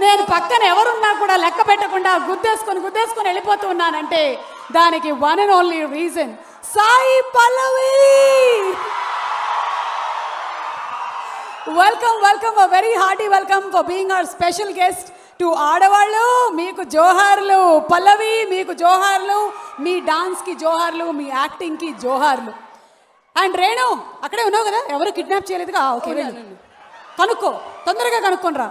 నేను పక్కన ఎవరున్నా కూడా లెక్క పెట్టకుండా గుద్దేసుకొని వెళ్ళిపోతూ ఉన్నానంటే దానికి one and only reason Sai Pallavi. Welcome a very hearty welcome for being our special guest to ఆడవాళ్ళు. మీకు జోహార్లు పల్లవి, మీకు జోహార్లు, మీ డాన్స్కి జోహార్లు, మీ యాక్టింగ్కి జోహార్లు. అండ్ రేణు అక్కడే ఉన్నావు కదా, ఎవరు కిడ్నాప్ చేయలేదుగా? ఓకే, కనుక్కో, తొందరగా కనుక్కొని రా.